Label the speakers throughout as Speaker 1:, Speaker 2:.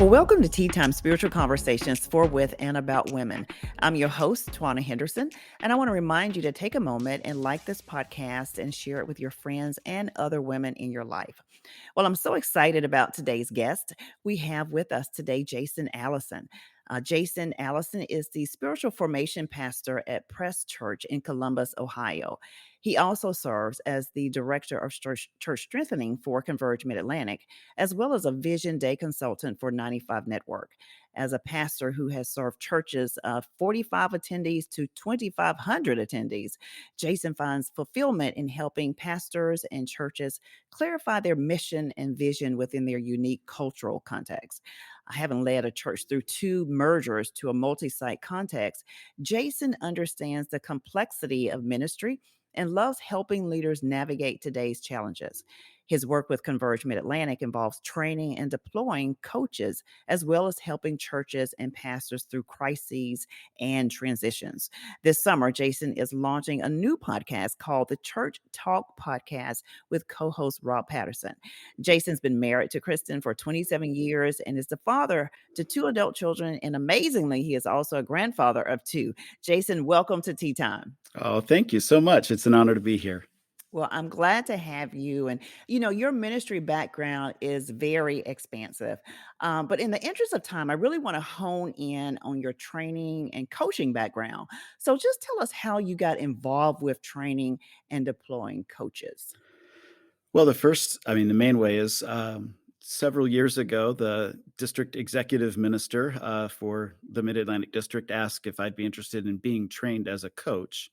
Speaker 1: Well, welcome to Tea Time Spiritual Conversations for, with, and about women. I'm your host, Twanna Henderson, and I want to remind you to take a moment and like this podcast and share it with your friends and other women in your life. Well, I'm so excited about today's guest. We have with us today Jason Allison. Jason Allison is the spiritual formation pastor at Press Church in Columbus, Ohio. He also serves as the director of church strengthening for Converge Mid Atlantic, as well as a Vision Day consultant for 95 Network. As a pastor who has served churches of 45 attendees to 2,500 attendees, Jason finds fulfillment in helping pastors and churches clarify their mission and vision within their unique cultural context. Having led a church through two mergers to a multi site context, Jason understands the complexity of ministry and loves helping leaders navigate today's challenges. His work with Converge Mid Atlantic involves training and deploying coaches, as well as helping churches and pastors through crises and transitions. This summer, Jason is launching a new podcast called the Church Talk Podcast with co host Rob Patterson. Jason's been married to Kristen for 27 years and is the father to two adult children. And amazingly, he is also a grandfather of two. Jason, welcome to Tea Time.
Speaker 2: Oh, thank you so much. It's an honor to be here.
Speaker 1: Well, I'm glad to have you. And, your ministry background is very expansive. But in the interest of time, I really want to hone in on your training and coaching background. So just tell us how you got involved with training and deploying coaches.
Speaker 2: Well, the main way is several years ago, the district executive minister for the Mid Atlantic District asked if I'd be interested in being trained as a coach.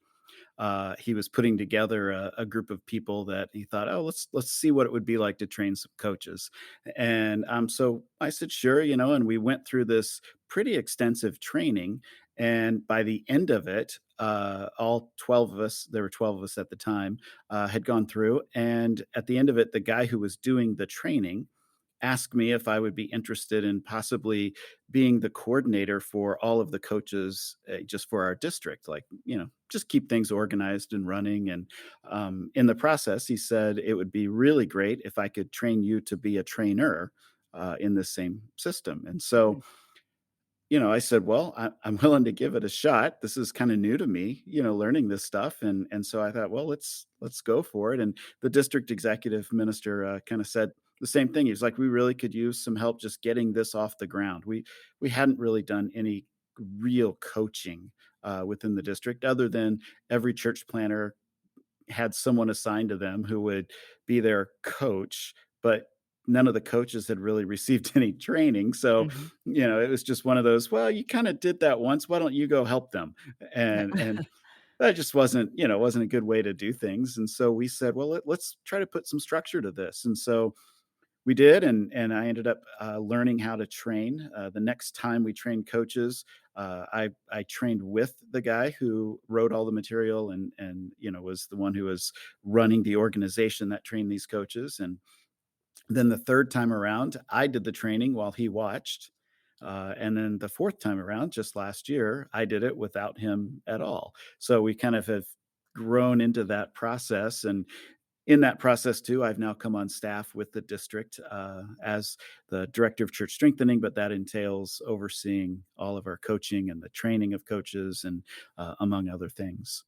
Speaker 2: He was putting together a group of people that he thought, oh, let's see what it would be like to train some coaches. And so I said, sure, and we went through this pretty extensive training. And by the end of it, all 12 of us, there were 12 of us at the time, had gone through. And at the end of it, the guy who was doing the training asked me if I would be interested in possibly being the coordinator for all of the coaches just for our district, like, just keep things organized and running. And in the process, he said it would be really great if I could train you to be a trainer in the same system. And so, I said, well, I'm willing to give it a shot. This is kind of new to me, learning this stuff. And so I thought, well, let's go for it. And the district executive minister kind of said the same thing. He was like, we really could use some help just getting this off the ground. We hadn't really done any real coaching within the district, other than every church planner had someone assigned to them who would be their coach, but none of the coaches had really received any training. So,
Speaker 1: Mhm.
Speaker 2: it was just one of those, well, you kind of did that once. Why don't you go help them? And that just wasn't a good way to do things. And so we said, well, let's try to put some structure to this. And so we did, and I ended up learning how to train. The next time we trained coaches, I trained with the guy who wrote all the material and was the one who was running the organization that trained these coaches. And then the third time around, I did the training while he watched. And then the fourth time around, just last year, I did it without him at all. So we kind of have grown into that process. And in that process too, I've now come on staff with the district as the director of church strengthening, but that entails overseeing all of our coaching and the training of coaches and among other things.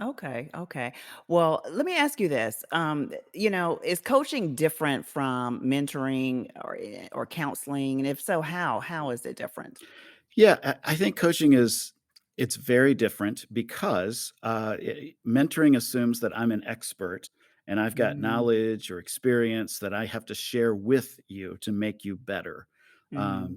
Speaker 1: Okay, okay. Well, let me ask you this. Is coaching different from mentoring or counseling? And if so, how? How is it different?
Speaker 2: Yeah, I think coaching it's very different because mentoring assumes that I'm an expert and I've got
Speaker 1: Mm,
Speaker 2: knowledge or experience that I have to share with you to make you better.
Speaker 1: mm,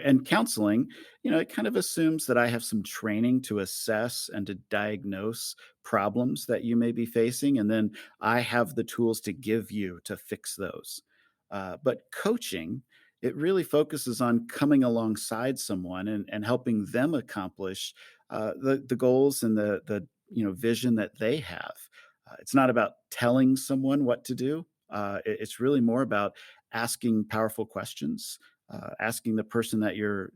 Speaker 2: And counseling, it kind of assumes that I have some training to assess and to diagnose problems that you may be facing, and then I have the tools to give you to fix those. But coaching, it really focuses on coming alongside someone and helping them accomplish the goals and the vision that they have. It's not about telling someone what to do. It's really more about asking powerful questions, asking the person that you're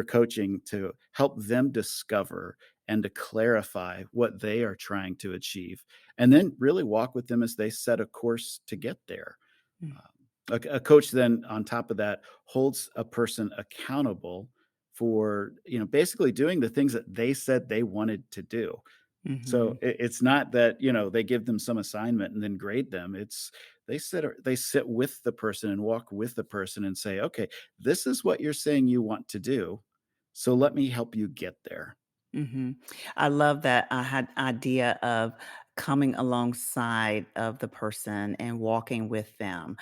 Speaker 2: coaching to help them discover and to clarify what they are trying to achieve, and then really walk with them as they set a course to get there.
Speaker 1: mm.
Speaker 2: A coach then on top of that holds a person accountable for, basically doing the things that they said they wanted to do. So
Speaker 1: Mhm.
Speaker 2: it's not that, they give them some assignment and then grade them. It's they sit with the person and walk with the person and say, "Okay, this is what you're saying you want to do. So let me help you get there."
Speaker 1: Mhm. I love that I had idea of coming alongside of the person and walking with them,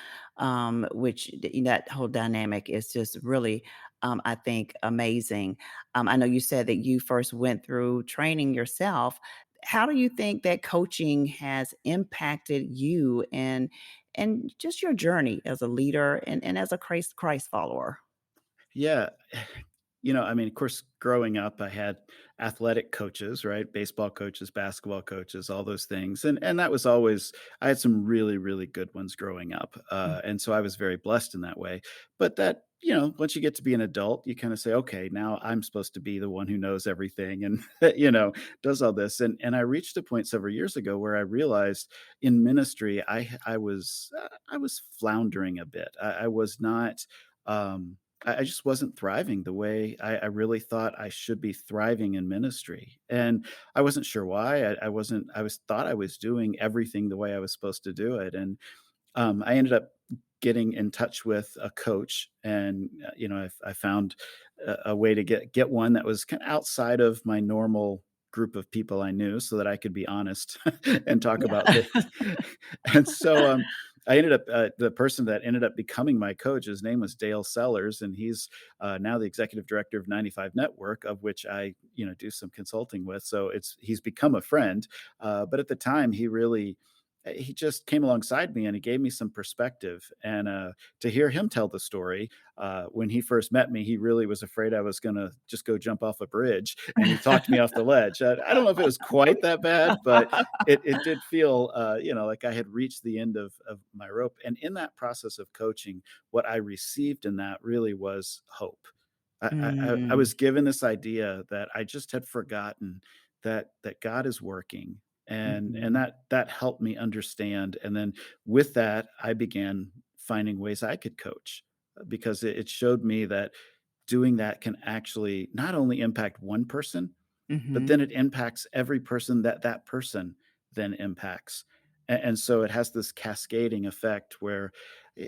Speaker 1: which that whole dynamic is just really, I think, amazing. I know you said that you first went through training yourself. How do you think that coaching has impacted you and just your journey as a leader and as a Christ follower?
Speaker 2: Yeah. I mean, of course, growing up, I had athletic coaches, right? Baseball coaches, basketball coaches, all those things. And that was always I had some really, really good ones growing up.
Speaker 1: Mm.
Speaker 2: And so I was very blessed in that way. But that, once you get to be an adult, you kind of say, okay, now I'm supposed to be the one who knows everything and, does all this. And I reached a point several years ago where I realized in ministry, I was floundering a bit. I was not I just wasn't thriving the way I really thought I should be thriving in ministry. And I wasn't sure why. I wasn't, I was thought I was doing everything the way I was supposed to do it. And I ended up getting in touch with a coach, and I found a way to get one that was kind of outside of my normal group of people I knew, so that I could be honest and talk
Speaker 1: Yeah.
Speaker 2: about things. And so I ended up the person that ended up becoming my coach. His name was Dale Sellers, and he's now the executive director of 95 Network, of which I do some consulting with. So he's become a friend, but at the time he just came alongside me and he gave me some perspective. And to hear him tell the story, when he first met me, he really was afraid I was going to just go jump off a bridge, and he talked me off the ledge. I don't know if it was quite that bad, but it did feel, like I had reached the end of my rope. And in that process of coaching, what I received in that really was hope. I
Speaker 1: Mm,
Speaker 2: was given this idea that I just had forgotten that God is working, and
Speaker 1: mhm.
Speaker 2: that helped me understand. And then with that, I began finding ways I could coach, because it showed me that doing that can actually not only impact one person, but
Speaker 1: Mhm.
Speaker 2: then it impacts every person that person then impacts. And so it has this cascading effect where,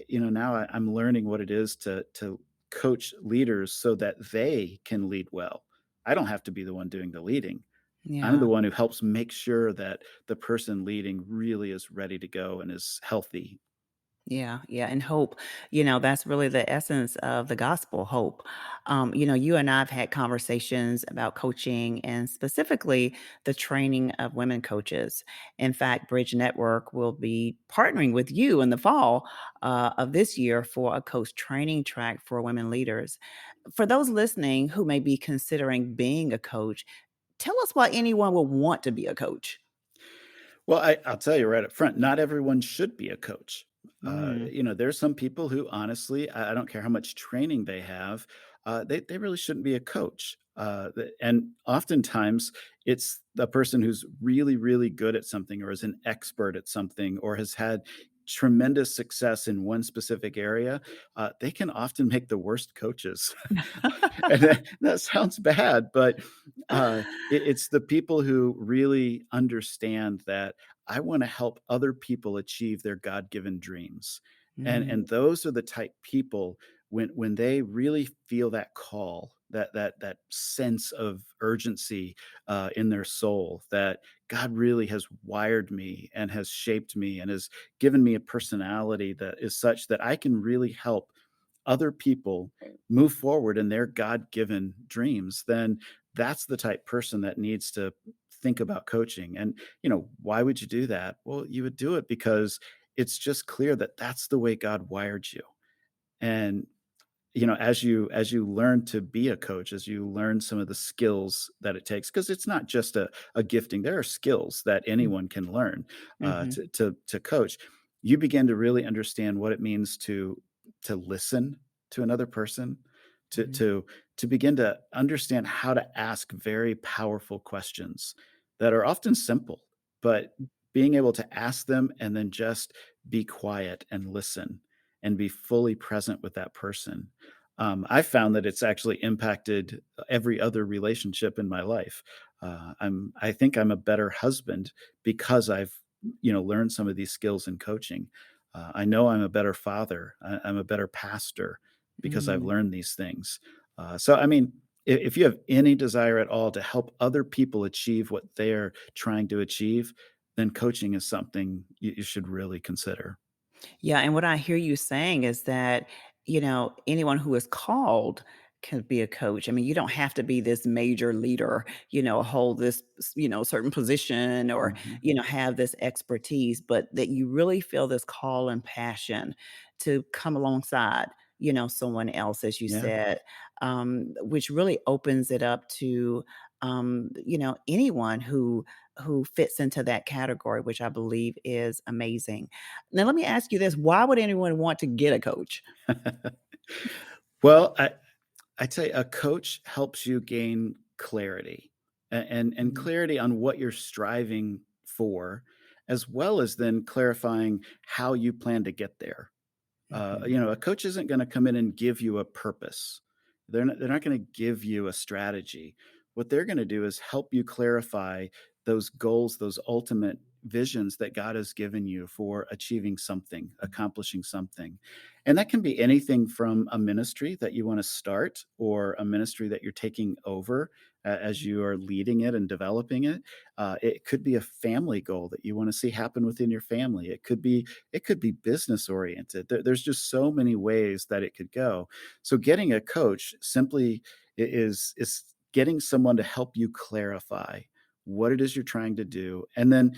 Speaker 2: now I'm learning what it is to coach leaders so that they can lead well. I don't have to be the one doing the leading. I'm the
Speaker 1: Yeah.
Speaker 2: one who helps make sure that the person leading really is ready to go and is healthy.
Speaker 1: Yeah, yeah, and hope, that's really the essence of the gospel, hope. You and I have had conversations about coaching and specifically the training of women coaches. In fact, Bridge Network will be partnering with you in the fall of this year for a coach training track for women leaders. For those listening who may be considering being a coach, tell us why anyone would want to be a coach.
Speaker 2: Well, I'll tell you right up front, not everyone should be a coach.
Speaker 1: Mm.
Speaker 2: There's some people who honestly, I don't care how much training they have, they really shouldn't be a coach. And oftentimes, it's the person who's really, really good at something, or is an expert at something, or has had tremendous success in one specific area. They can often make the worst coaches. And that sounds bad, but it's the people who really understand that I want to help other people achieve their God-given dreams.
Speaker 1: Mm,
Speaker 2: And those are the type people, when they really feel that call, that sense of urgency in their soul, that God really has wired me and has shaped me and has given me a personality that is such that I can really help other people move forward in their God-given dreams, then that's the type person that needs to think about coaching. And, why would you do that? Well, you would do it because it's just clear that that's the way God wired you. And as you learn to be a coach, as you learn some of the skills that it takes, because it's not just a gifting, there are skills that
Speaker 1: mm,
Speaker 2: anyone can learn
Speaker 1: mhm,
Speaker 2: to coach. You begin to really understand what it means to listen to another person, to
Speaker 1: mhm,
Speaker 2: to to begin to understand how to ask very powerful questions that are often simple, but being able to ask them and then just be quiet and listen and be fully present with that person. I found that it's actually impacted every other relationship in my life. I think I'm a better husband because I've learned some of these skills in coaching. I know I'm a better father. I'm a better pastor because I've
Speaker 1: Mm.
Speaker 2: learned these things. So, I mean, if you have any desire at all to help other people achieve what they're trying to achieve, then coaching is something you should really consider.
Speaker 1: Yeah, and what I hear you saying is that, anyone who is called can be a coach. I mean, you don't have to be this major leader, hold this, certain position or,
Speaker 2: Mhm.
Speaker 1: have this expertise, but that you really feel this call and passion to come alongside, someone else, as you
Speaker 2: Yeah.
Speaker 1: said, which really opens it up to, anyone who fits into that category, which I believe is amazing. Now let me ask you this, why would anyone want to get a coach?
Speaker 2: Well, I'd say a coach helps you gain clarity and
Speaker 1: Mhm,
Speaker 2: clarity on what you're striving for, as well as then clarifying how you plan to get there.
Speaker 1: mhm,
Speaker 2: A coach isn't going to come in and give you a purpose. They're not going to give you a strategy. What they're going to do is help you clarify those goals, those ultimate visions that God has given you for achieving something, accomplishing something. And that can be anything from a ministry that you want to start or a ministry that you're taking over as you are leading it and developing it. It could be a family goal that you want to see happen within your family. It could be business oriented. There's just so many ways that it could go. So getting a coach simply is getting someone to help you clarify what it is you're trying to do, and then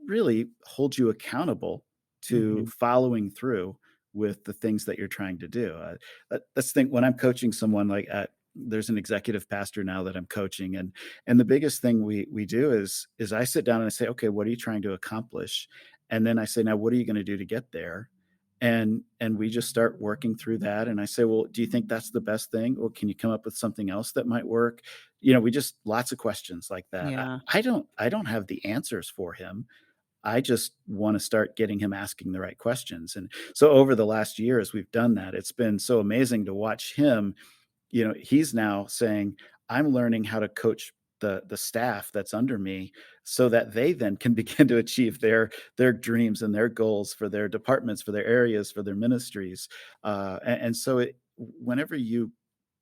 Speaker 2: really hold you accountable to
Speaker 1: mhm.
Speaker 2: following through with the things that you're trying to do. That's the thing when I'm coaching someone like there's an executive pastor now that I'm coaching, and the biggest thing we do is I sit down and I say, okay, what are you trying to accomplish? And then I say, now what are you going to do to get there? And we just start working through that. And I say, well, do you think that's the best thing? Well, can you come up with something else that might work? We just lots of questions like that. I,
Speaker 1: Yeah,
Speaker 2: I don't I don't have the answers for him. I just want to start getting him asking the right questions. And so over the last year, as we've done that, it's been so amazing to watch him. He's now saying, "I'm learning how to coach the staff that's under me so that they then can begin to achieve their dreams and their goals for their departments, for their areas, for their ministries." And so whenever you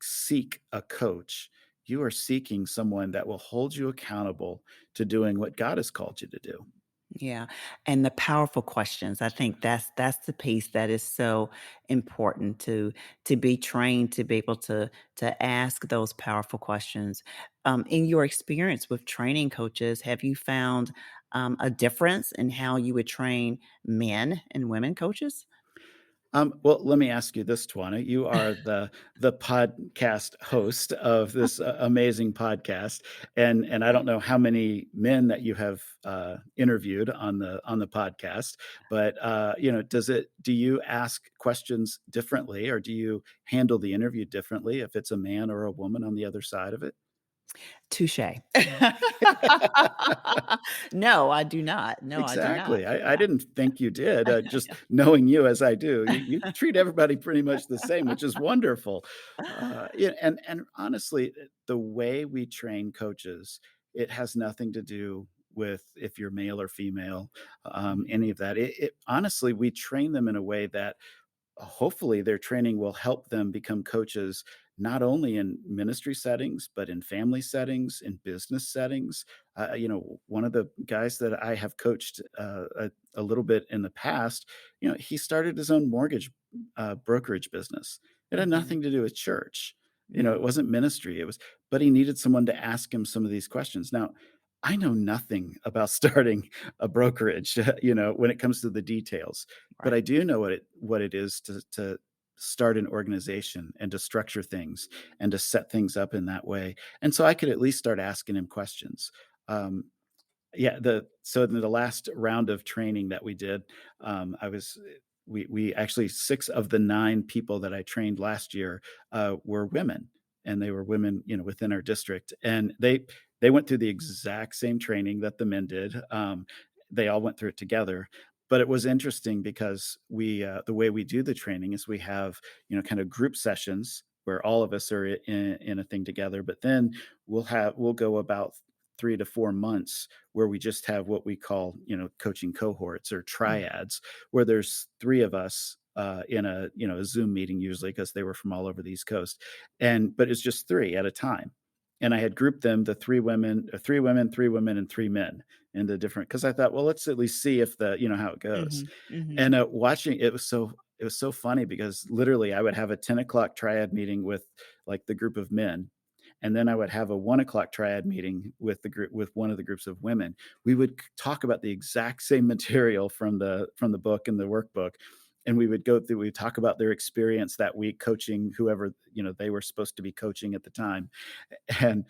Speaker 2: seek a coach, you are seeking someone that will hold you accountable to doing what God has called you to do.
Speaker 1: yeah, and the powerful questions, I think that's the piece that is so important to be trained to be able to ask those powerful questions. In your experience with training coaches, have you found, a difference in how you would train men and women coaches?
Speaker 2: Well, let me ask you this, Twana. You are the podcast host of this amazing podcast, and I don't know how many men that you have interviewed on the podcast, but do you ask questions differently, or do you handle the interview differently if it's a man or a woman on the other side of it?
Speaker 1: Touche. No, I do not. No, I do not.
Speaker 2: Exactly. I
Speaker 1: Yeah.
Speaker 2: didn't think you did, just knowing you as I do, you treat everybody pretty much the same, which is wonderful. Yeah, and honestly, the way we train coaches, it has nothing to do with if you're male or female,
Speaker 1: Mhm.
Speaker 2: any of that. It honestly, we train them in a way that hopefully their training will help them become coaches not only in ministry settings but in family settings, in business settings. One of the guys that I have coached a little bit in the past, he started his own mortgage brokerage business. It had
Speaker 1: Mhm.
Speaker 2: nothing to do with church. It
Speaker 1: Yeah.
Speaker 2: wasn't ministry. It was, but he needed someone to ask him some of these questions. Now, I know nothing about starting a brokerage, when it comes to the details, but I
Speaker 1: Right.
Speaker 2: do know what it is to start an organization and to structure things and to set things up in that way. And so I could at least start asking him questions. Um, yeah, in the last round of training that we did, I was we actually 6 of the 9 people that I trained last year, were women, and they were women, within our district, and they went through the exact same training that the men did. They all went through it together, but it was interesting because the way we do the training is we have, kind of group sessions where all of us are in a thing together, but then we'll go about 3 to 4 months where we just have what we call, coaching cohorts or
Speaker 1: Mm,
Speaker 2: triads, where there's 3 of us, in a Zoom meeting usually because they were from all over the East Coast, but it's just 3 at a time, and I had grouped them, the 3 women, 3 women, and 3 men into different, because I thought, "Well, let's at least see if how it goes."
Speaker 1: mhm, mhm,
Speaker 2: And, watching it was so funny because literally I would have a 10 o'clock triad meeting with, like, the group of men, and then I would have a 1 o'clock triad meeting with one of the groups of women. We would talk about the exact same material from the book and the workbook, and we'd talk about their experience that week coaching whoever, they were supposed to be coaching at the time, and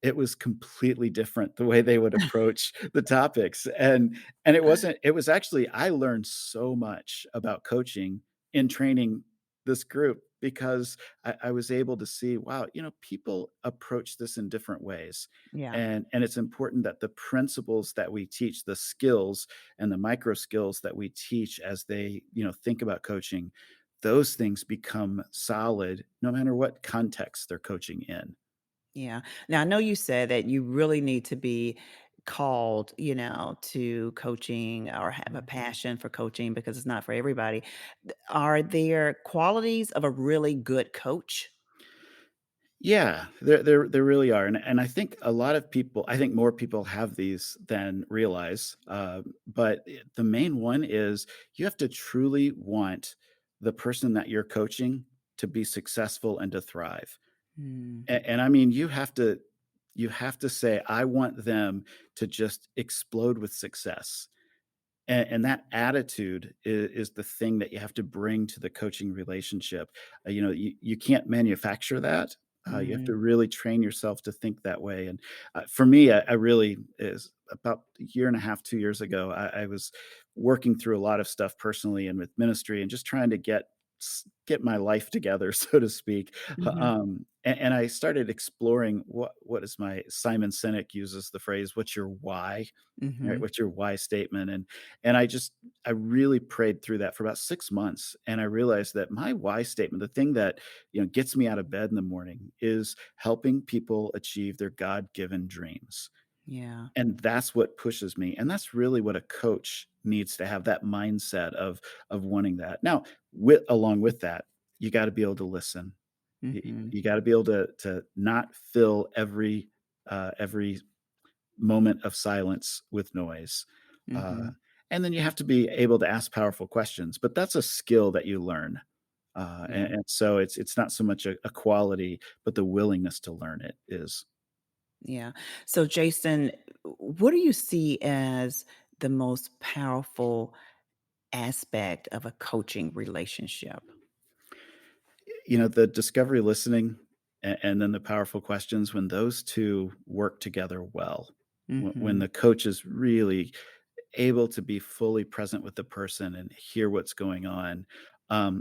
Speaker 2: it was completely different the way they would approach the topics, it was actually, I learned so much about coaching in training this group because I was able to see, wow, people approach this in different ways,
Speaker 1: yeah.
Speaker 2: and it's important that the principles that we teach, the skills and the micro skills that we teach as they, think about coaching, those things become solid no matter what context they're coaching in.
Speaker 1: Yeah. Now, I know you said that you really need to be called, to coaching or have a passion for coaching because it's not for everybody. Are there qualities of a really good coach?
Speaker 2: Yeah, there really are, and I think more people have these than realize, but the main one is you have to truly want the person that you're coaching to be successful and to thrive,
Speaker 1: Mm,
Speaker 2: and I mean, you have to say, "I want them to just explode with success." And that attitude is the thing that you have to bring to the coaching relationship. You can't manufacture that. You have
Speaker 1: mm,
Speaker 2: to really train yourself to think that way. And for me, I really is about a year and a half, 2 years ago. I was working through a lot of stuff personally and with ministry, and just trying to get my life together, so to speak.
Speaker 1: mhm,
Speaker 2: And I started exploring what is my Simon Sinek uses the phrase, "What's your why?" Right,
Speaker 1: mhm.
Speaker 2: what's your why statement? And I really prayed through that for about 6 months, and I realized that my why statement, the thing that, gets me out of bed in the morning, is helping people achieve their God-given dreams,
Speaker 1: Yeah.
Speaker 2: and that's what pushes me, and that's really what a coach needs to have, that mindset of wanting that. Now, along with that, you gotta be able to listen.
Speaker 1: Mhm,
Speaker 2: You gotta be able to not fill every moment of silence with noise. Uh,
Speaker 1: mhm.
Speaker 2: and then you have to be able to ask powerful questions, but that's a skill that you learn.
Speaker 1: Yeah.
Speaker 2: And so it's not so much a quality, but the willingness to learn it is.
Speaker 1: Yeah. So, Jason, what do you see as the most powerful aspect of a coaching relationship?
Speaker 2: The discovery listening and then the powerful questions, when those two work together well, when
Speaker 1: Mhm,
Speaker 2: the coach is really able to be fully present with the person and hear what's going on,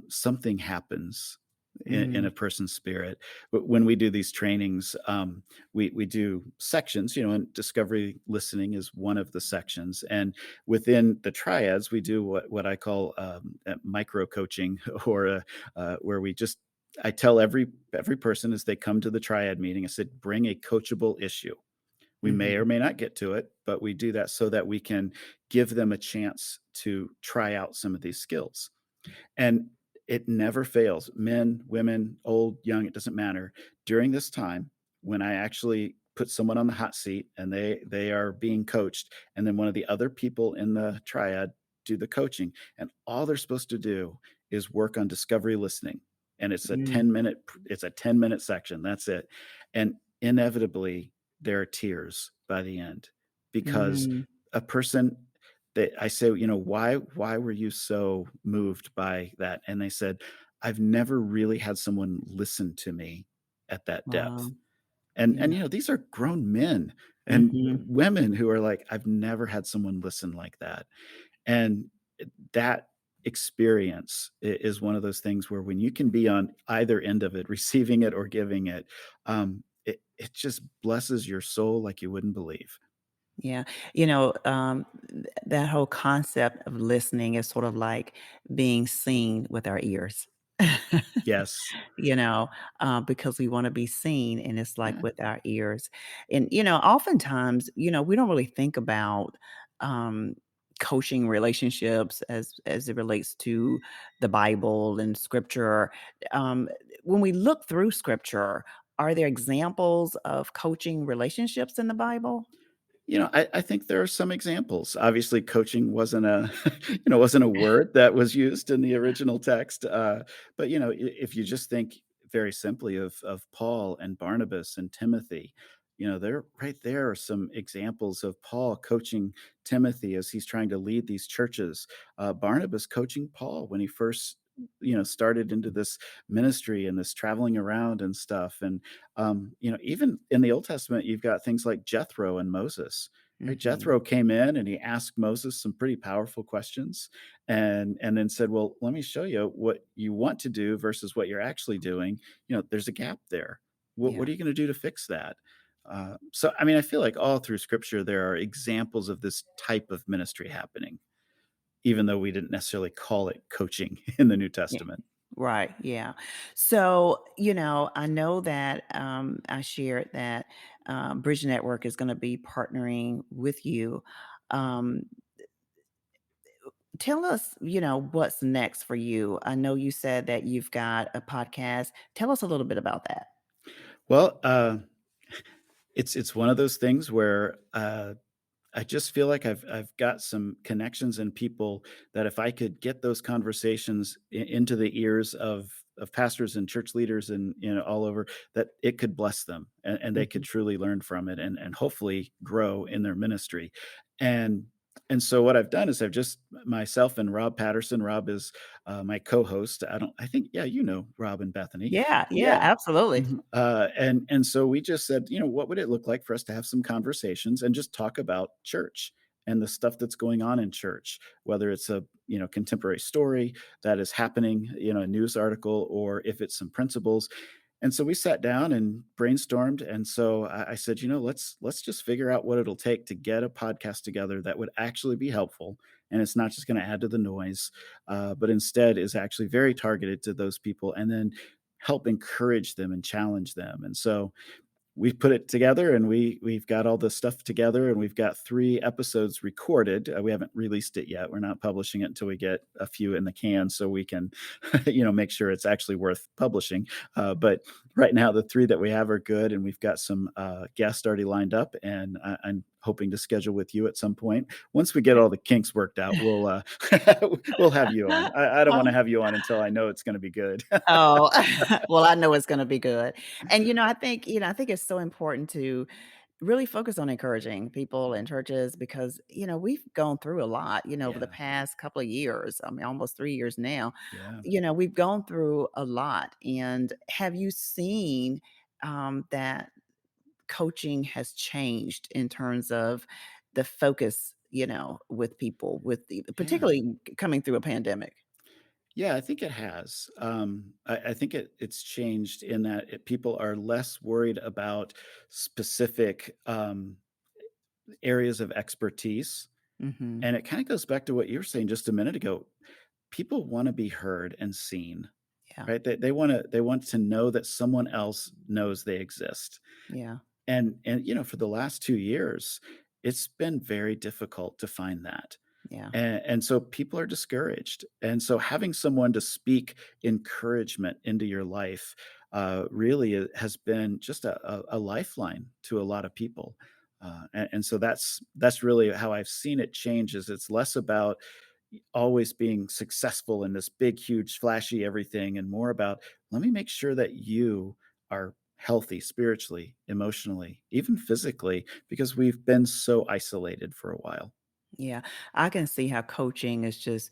Speaker 2: something happens in
Speaker 1: mm,
Speaker 2: a person's spirit. But when we do these trainings, we do sections, and discovery listening is one of the sections. And within the triads, we do what I call micro coaching, or where I tell every person as they come to the triad meeting, I said, bring a coachable issue. We may or
Speaker 1: mhm,
Speaker 2: may not get to it, but we do that so that we can give them a chance to try out some of these skills. And it never fails. Men, women, old, young, it doesn't matter. During this time, when I actually put someone on the hot seat and they are being coached, and then one of the other people in the triad do the coaching, and all they're supposed to do is work on discovery listening. And
Speaker 1: mm,
Speaker 2: it's a 10-minute section. That's it. And inevitably there are tears by the end, because
Speaker 1: mm.
Speaker 2: a person that I say, "Why were you so moved by that?" And they said, "I've never really had someone listen to me at that depth."
Speaker 1: Wow.
Speaker 2: And
Speaker 1: Yeah.
Speaker 2: these are grown men and
Speaker 1: Mhm.
Speaker 2: women who are like, "I've never had someone listen like that." And that experience is one of those things where when you can be on either end of it, receiving it or giving it, it just blesses your soul like you wouldn't believe.
Speaker 1: Yeah. that whole concept of listening is sort of like being seen with our ears.
Speaker 2: Yes.
Speaker 1: Because we want to be seen, and it's like
Speaker 2: Yeah.
Speaker 1: with our ears. And, oftentimes, we don't really think about um, coaching relationships as it relates to the Bible and scripture. Um, when we look through scripture, are there examples of coaching relationships in the Bible?
Speaker 2: I think there are some examples. Obviously, coaching wasn't a wasn't a word that was used in the original text. But if you just think very simply of Paul and Barnabas and Timothy, there right there are some examples of Paul coaching Timothy as he's trying to lead these churches. Barnabas coaching Paul when he first started into this ministry and this traveling around and stuff. And even in the Old Testament, you've got things like Jethro and Moses. Right?
Speaker 1: Mhm.
Speaker 2: Jethro came in and he asked Moses some pretty powerful questions, and then said, "Well, let me show you what you want to do versus what you're actually doing. There's a gap there. What
Speaker 1: Yeah.
Speaker 2: are you going to do to fix that?" So, I mean, I feel like all through Scripture there are examples of this type of ministry happening, even though we didn't necessarily call it coaching in the New
Speaker 1: Yeah.
Speaker 2: Testament.
Speaker 1: Right. Yeah. So, I know that I shared that Bridge Network is going to be partnering with you. Um, Tell us, what's next for you. I know you said that you've got a podcast. Tell us a little bit about that.
Speaker 2: Well, it's one of those things where I just feel like I've got some connections and people that if I could get those conversations into the ears of pastors and church leaders and all over, that it could bless them and they could
Speaker 1: Mhm.
Speaker 2: truly learn from it and hopefully grow in their ministry. And and so what I've done is I've just myself and Rob Patterson. Rob is my co-host. I think, yeah, Rob and Bethany.
Speaker 1: Yeah. Yeah.
Speaker 2: Yeah.
Speaker 1: Absolutely.
Speaker 2: And so we just said, what would it look like for us to have some conversations and just talk about church and the stuff that's going on in church, whether it's a contemporary story that is happening, a news article, or if it's some principles. And so we sat down and brainstormed. And so I said, let's just figure out what it'll take to get a podcast together that would actually be helpful. And it's not just going to add to the noise, but instead is actually very targeted to those people. And then help encourage them and challenge them. And so we've put it together and we've got all the stuff together and we've got 3 episodes recorded. We haven't released it yet. We're not publishing it until we get a few in the can so we can, make sure it's actually worth publishing. But right now, the 3 that we have are good, and we've got some guests already lined up, and I'm hoping to schedule with you at some point. Once we get all the kinks worked out, we'll have you on. I don't want to have you on until I know it's going to be good.
Speaker 1: Oh, well, I know it's gonna be good. And, I think it's so important to really focus on encouraging people in churches because, we've gone through a lot, over the
Speaker 2: Yeah,
Speaker 1: past couple of years. I mean, almost 3 years now.
Speaker 2: yeah.
Speaker 1: We've gone through a lot. And have you seen, that coaching has changed in terms of the focus, with people with the
Speaker 2: Yeah.
Speaker 1: particularly coming through a pandemic?
Speaker 2: Yeah, I think it has. I think it's changed in that people are less worried about specific areas of expertise.
Speaker 1: Mhm.
Speaker 2: And it kind of goes back to what you were saying just a minute ago. People want to be heard and seen,
Speaker 1: Yeah.
Speaker 2: right? They want to know that someone else knows they exist.
Speaker 1: Yeah.
Speaker 2: And for the last 2 years, it's been very difficult to find that.
Speaker 1: Yeah.
Speaker 2: And so people are discouraged. And so having someone to speak encouragement into your life really has been just a lifeline to a lot of people. And so that's really how I've seen it change. Is it's less about always being successful in this big, huge, flashy everything, and more about let me make sure that you are healthy spiritually, emotionally, even physically, because we've been so isolated for a while.
Speaker 1: Yeah. I can see how coaching is just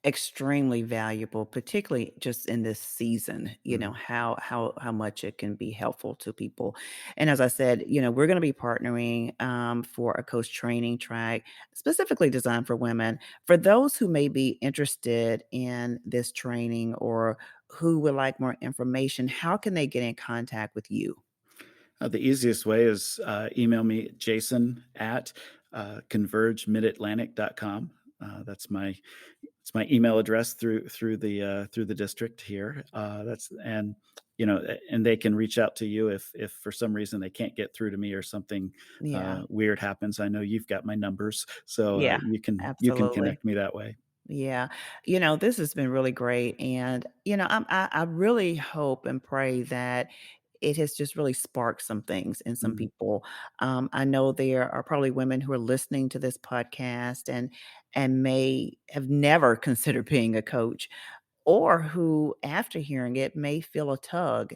Speaker 1: extremely valuable, particularly just in this season,
Speaker 2: Mhm.
Speaker 1: how much it can be helpful to people. And as I said, we're going to be partnering for a coach training track specifically designed for women. For those who may be interested in this training or who would like more information, how can they get in contact with you?
Speaker 2: The easiest way is email me, Jason at convergemidatlantic.com. That's my it's my email address through the district here. That's and and they can reach out to you if for some reason they can't get through to me or something
Speaker 1: Yeah.
Speaker 2: weird happens. I know you've got my numbers, so
Speaker 1: Yeah.
Speaker 2: you can
Speaker 1: Absolutely.
Speaker 2: connect me that way.
Speaker 1: Yeah. This has been really great. And, I really hope and pray that it has just really sparked some things in some
Speaker 2: Mhm.
Speaker 1: people. I know there are probably women who are listening to this podcast and may have never considered being a coach, or who, after hearing it, may feel a tug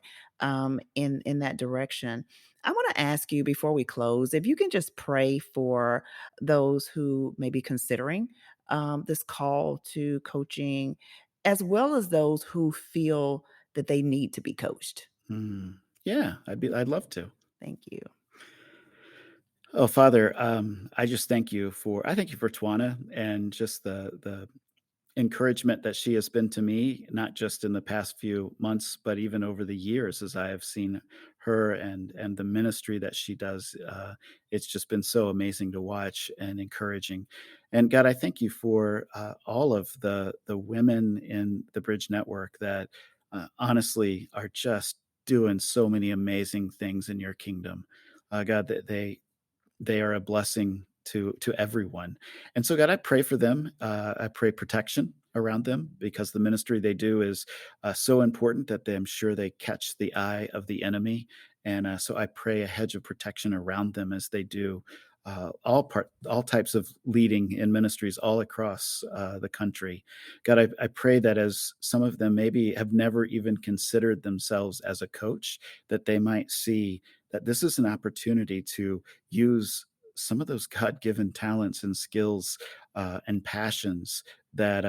Speaker 1: in that direction. I want to ask you before we close if you can just pray for those who may be considering this call to coaching, as well as those who feel that they need to be coached.
Speaker 2: Mm. Yeah, I'd love to.
Speaker 1: Thank you.
Speaker 2: Oh, Father, I thank you for Twana and just the encouragement that she has been to me, not just in the past few months, but even over the years as I have seen her and the ministry that she does. It's just been so amazing to watch and encouraging. And God, I thank you for all of the women in the Bridge Network that honestly are just doing so many amazing things in your kingdom. God, that they are a blessing to everyone. And so, God, I pray for them. I pray protection around them because the ministry they do is so important that I'm sure they catch the eye of the enemy. And so I pray a hedge of protection around them as they do all types of leading in ministries all across the country. God, I pray that as some of them maybe have never even considered themselves as a coach, that they might see that this is an opportunity to use some of those God-given talents and skills and passions that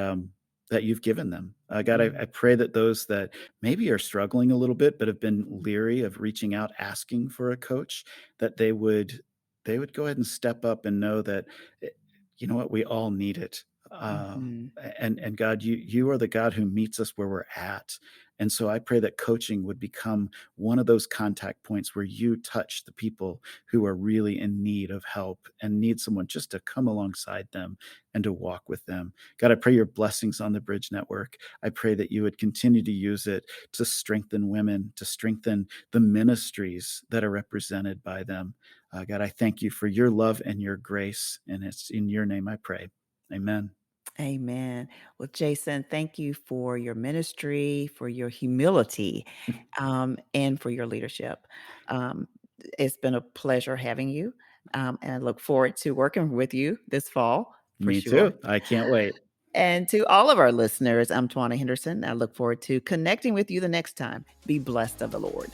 Speaker 2: that you've given them. God, I pray that those that maybe are struggling a little bit, but have been leery of reaching out, asking for a coach, that they would go ahead and step up and know that, eh, you know what, we all need it. Uh,
Speaker 1: Mhm.
Speaker 2: and God, you are the God who meets us where we're at. And so I pray that coaching would become one of those contact points where you touch the people who are really in need of help and need someone just to come alongside them and to walk with them. God, I pray your blessings on the Bridge Network. I pray that you would continue to use it to strengthen women, to strengthen the ministries that are represented by them. God, I thank you for your love and your grace. And it's in your name I pray. Amen.
Speaker 1: Amen. Well, Jason, thank you for your ministry, for your humility, and for your leadership. Um, it's been a pleasure having you, and I look forward to working with you this fall for
Speaker 2: Me
Speaker 1: sure.
Speaker 2: too. I can't wait.
Speaker 1: And to all of our listeners, I'm Twanna Henderson. I look forward to connecting with you the next time. Be blessed of the Lord.